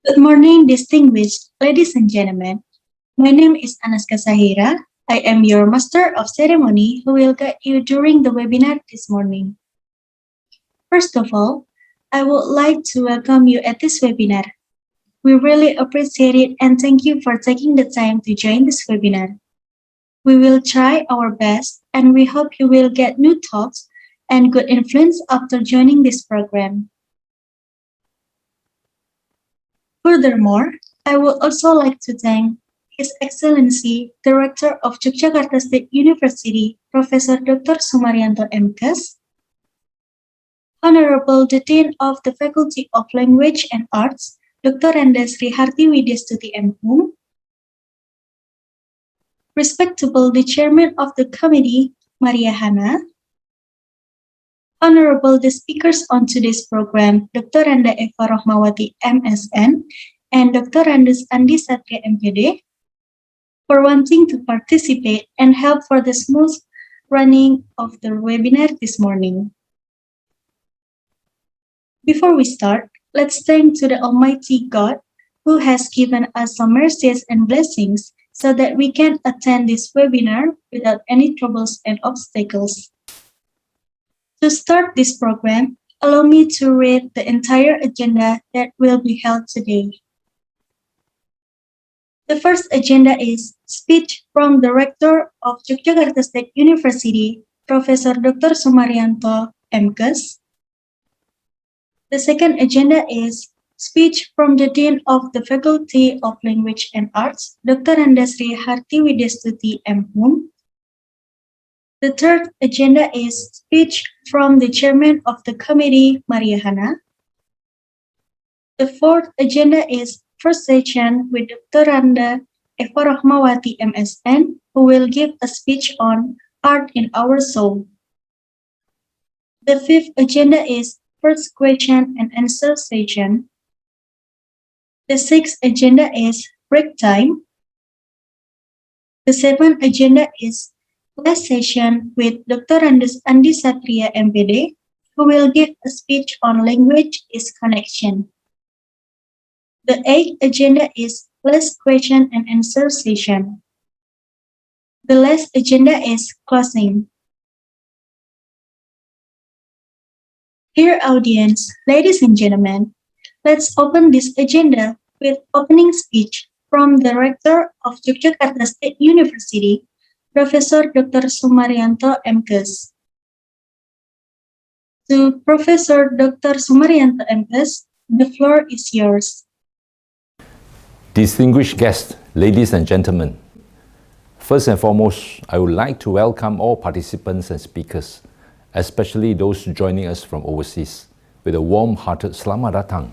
Good morning, distinguished ladies and gentlemen. My name is Anazka Sahira. I am your Master of Ceremony who will guide you during the webinar this morning. First of all, I would like to welcome you at this webinar. We really appreciate it and thank you for taking the time to join this webinar. We will try our best and we hope you will get new thoughts and good influence after joining this program. Furthermore, I would also like to thank His Excellency, Director of Yogyakarta State University, Professor Dr. Sumaryanto MKes, Honorable the Dean of the Faculty of Language and Arts, Dr. Sri Harti Stuti M.Hum, Respectable the Chairman of the Committee, Maria Hana, Honorable the speakers on today's program, Dr. Randa Eva Rohmawati MSN and Dr. Andes Andi Satria MPD, for wanting to participate and help for the smooth running of the webinar this morning. Before we start, let's thank to the Almighty God who has given us some mercies and blessings so that we can attend this webinar without any troubles and obstacles. To start this program, allow me to read the entire agenda that will be held today. The first agenda is speech from the Rector of Yogyakarta State University, Professor Dr. Sumaryanto MKes. The second agenda is speech from the Dean of the Faculty of Language and Arts, Dr. Sri Harti Stuti M.Hum. The third agenda is speech from the Chairman of the Committee, Maria Hana. The fourth agenda is first session with Dr. Randa Eva Rohmawati MSN, who will give a speech on art in our soul. The fifth agenda is first question and answer session. The sixth agenda is break time. The seventh agenda is last session with Dr. Andi Satria MPD, who will give a speech on language is connection. The eighth agenda is last question and answer session. The last agenda is closing. Dear audience, ladies and gentlemen, let's open this agenda with opening speech from the Rector of Yogyakarta State University, Professor Dr. Sumaryanto MKes. To Professor Dr. Sumaryanto MKes, the floor is yours. Distinguished guests, ladies and gentlemen, first and foremost, I would like to welcome all participants and speakers, especially those joining us from overseas, with a warm-hearted Selamat Datang.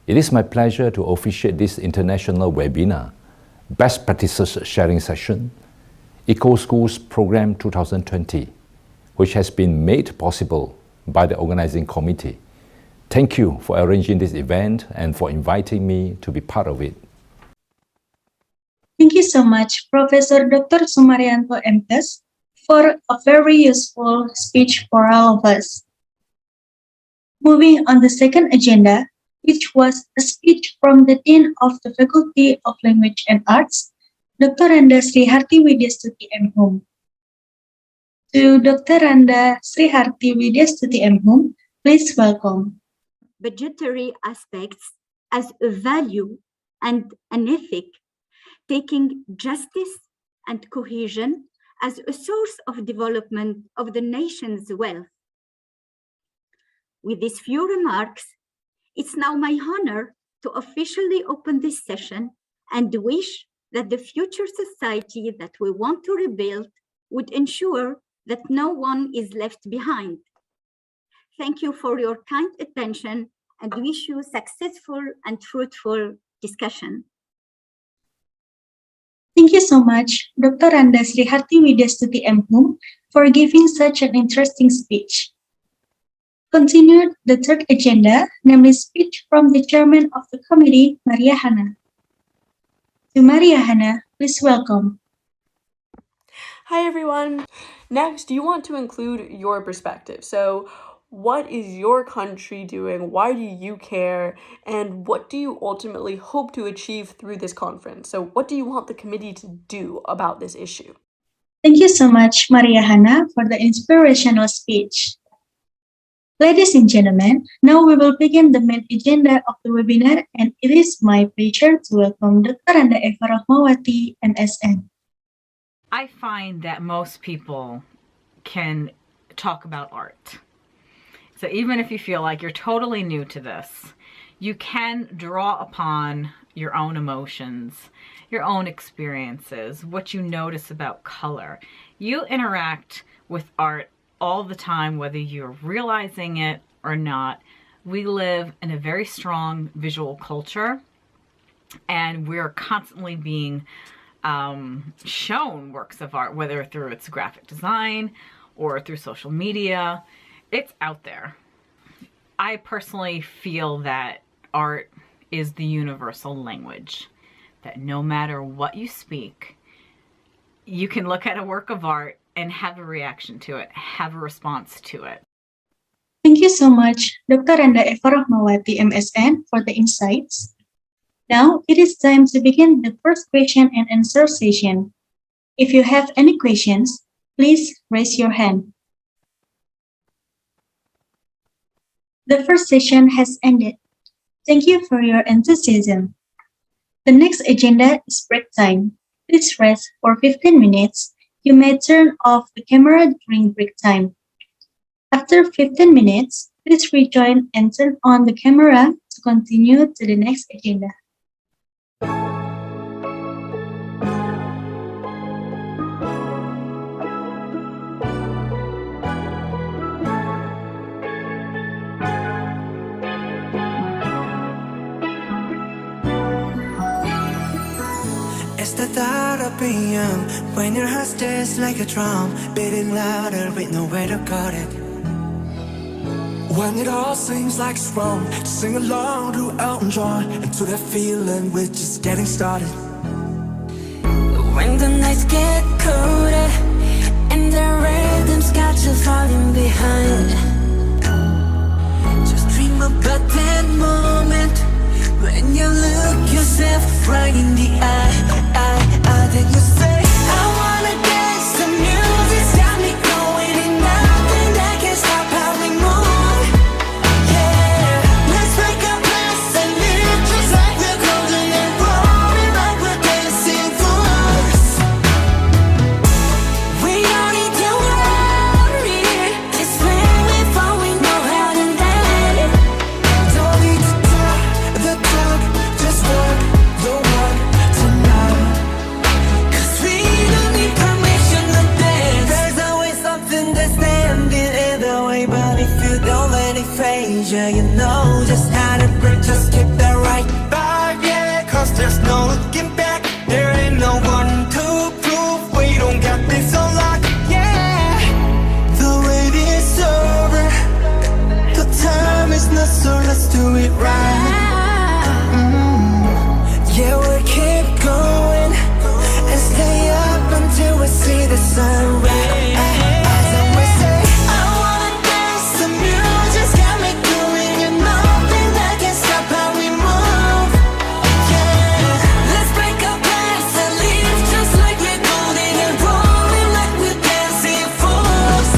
It is my pleasure to officiate this international webinar, Best Practices Sharing Session, Eco Schools Program 2020, which has been made possible by the organizing committee. Thank you for arranging this event and for inviting me to be part of it. Thank you so much, Professor Dr. Sumaryanto MKes, for a very useful speech for all of us. Moving on the second agenda, which was a speech from the Dean of the Faculty of Language and Arts, Dr. Sri Harti Stuti M.Hum. To Dr. Sri Harti Stuti M.Hum, please welcome. Budgetary aspects as a value and an ethic, taking justice and cohesion as a source of development of the nation's wealth. With these few remarks, it's now my honor to officially open this session and wish that the future society that we want to rebuild would ensure that no one is left behind. Thank you for your kind attention and wish you successful and fruitful discussion. Thank you so much, Dr. Sri Harti Stuti M.Hum, for giving such an interesting speech. Continued the third agenda, namely speech from the Chairman of the Committee, Maria Hana. To Maria Hana, please welcome. Hi everyone. Next, you want to include your perspective. So What is your country doing? Why do you care? And what do you ultimately hope to achieve through this conference? So, what do you want the committee to do about this issue? Thank you so much, Maria Hana, for the inspirational speech. Ladies and gentlemen, now we will begin the main agenda of the webinar, and it is my pleasure to welcome Dr. Anda Eva Rahmawati, MSN. I find that most people can talk about art. So even if you feel like you're totally new to this, you can draw upon your own emotions, your own experiences, what you notice about color. You interact with art all the time, whether you're realizing it or not. We live in a very strong visual culture, and we're constantly being shown works of art, whether through its graphic design or through social media. It's out there. I personally feel that art is the universal language, that no matter what you speak, you can look at a work of art and have a reaction to it, have a response to it. Thank you so much, Dr. Anda Eva Rahmawati, MSN, for the insights. Now it is time to begin the first question and answer session. If you have any questions, please raise your hand. The first session has ended. Thank you for your enthusiasm. The next agenda is break time. Please rest for 15 minutes. You may turn off the camera during break time. After 15 minutes, please rejoin and turn on the camera to continue to the next agenda. It's the thought of being young, when your heart stays like a drum, beating louder with nowhere to guard it. When it all seems like it's wrong, just sing along to Elton John, and to that feeling we're just getting started. When the nights get colder, and the rhythm's got you falling behind, just dream about that moment when you look yourself right in the eye, then you say, I wanna dance, the music's got me going, and nothing that can stop how we move. Yeah, let's break our plans and live just like we're golden and rolling like we're dancing fools. We don't need to worry, just when we fall we know how to land. Don't need to talk the talk, just walk the walk tonight. 'Cause we don't need permission to dance. There's always something that's standing in the way, but if you don't let it phase you, you know just how to break. Just keep that right vibe, yeah, 'cause there's no looking back. There ain't no one to prove we don't got this on lock, yeah. The wait is over, the time is not, so let's do it right. Yeah, we'll keep going and stay up until we see the sun rise. And we say, I wanna dance, the music's got me going, and nothing that can stop how we move. Yeah, let's break our plans and live just like we're golden and rolling like we're dancing fools.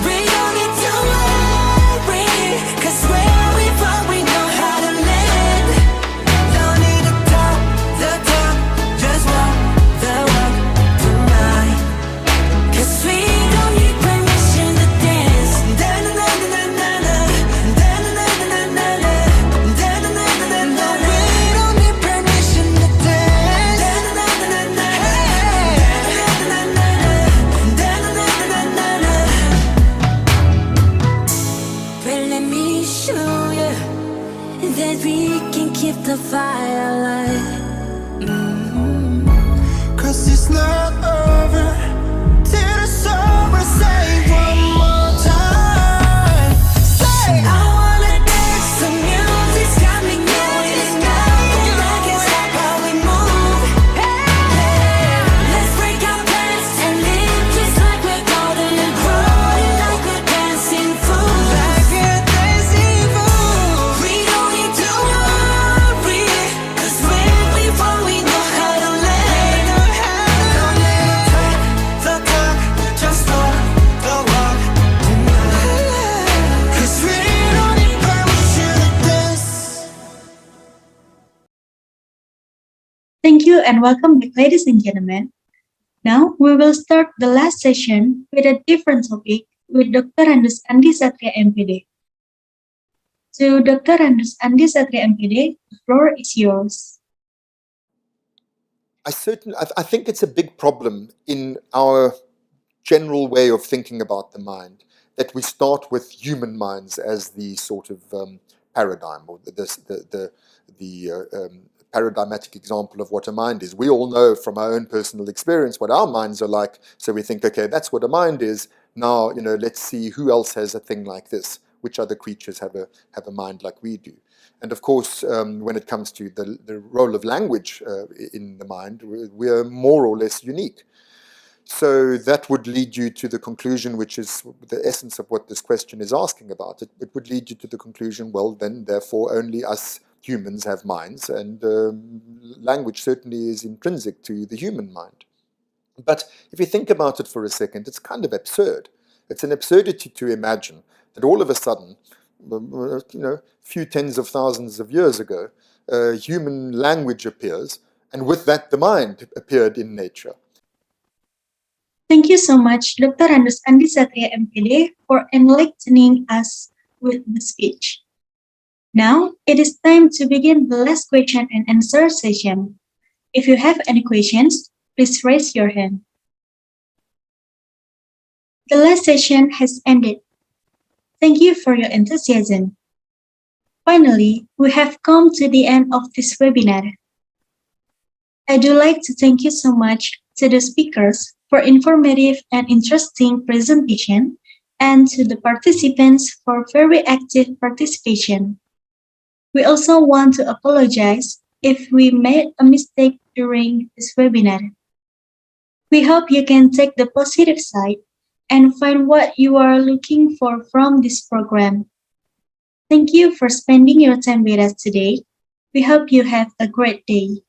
We don't need to worry, 'cause where we fall we know how to land. Don't need to talk the talk, just walk the walk tonight. 'Cause we don't need permission to dance. Da-na-na-na-na-na, da-na-na-na-na-na, da-na-na-na-na-na. We don't need permission to dance. Da-na-na-na-na-na, da-na-na-na-na-na. But let me show you that we can keep the fire alive. 'Cause it's not over till the summer. Say one more time. Say, I wanna dance, the music's got me going, and nothing that can stop how we move. Yeah, let's break our plans and live just like we're golden and rolling like we're Thank you and welcome back, ladies and gentlemen. Now we will start the last session with a different topic with Dr. Andi Satria MPD. So, Dr. Andi Satria MPD, the floor is yours. I think it's a big problem in our general way of thinking about the mind that we start with human minds as the sort of paradigm or the paradigmatic example of what a mind is. We all know from our own personal experience what our minds are like, so we think, okay, that's what a mind is. Now, let's see who else has a thing like this. Which other creatures have a mind like we do? And of course, when it comes to the role of language in the mind, we are more or less unique. So that would lead you to the conclusion, which is the essence of what this question is asking about. It would lead you to the conclusion, well, then, therefore, only us humans have minds, and language certainly is intrinsic to the human mind. But if you think about it for a second, it's kind of absurd. It's an absurdity to imagine that all of a sudden, few tens of thousands of years ago, human language appears, and with that the mind appeared in nature. Thank you so much, Dr. Andi Satria MPD, for enlightening us with the speech. Now, it is time to begin the last question and answer session. If you have any questions, please raise your hand. The last session has ended. Thank you for your enthusiasm. Finally, we have come to the end of this webinar. I do like to thank you so much to the speakers for informative and interesting presentation, and to the participants for very active participation. We also want to apologize if we made a mistake during this webinar. We hope you can take the positive side and find what you are looking for from this program. Thank you for spending your time with us today. We hope you have a great day.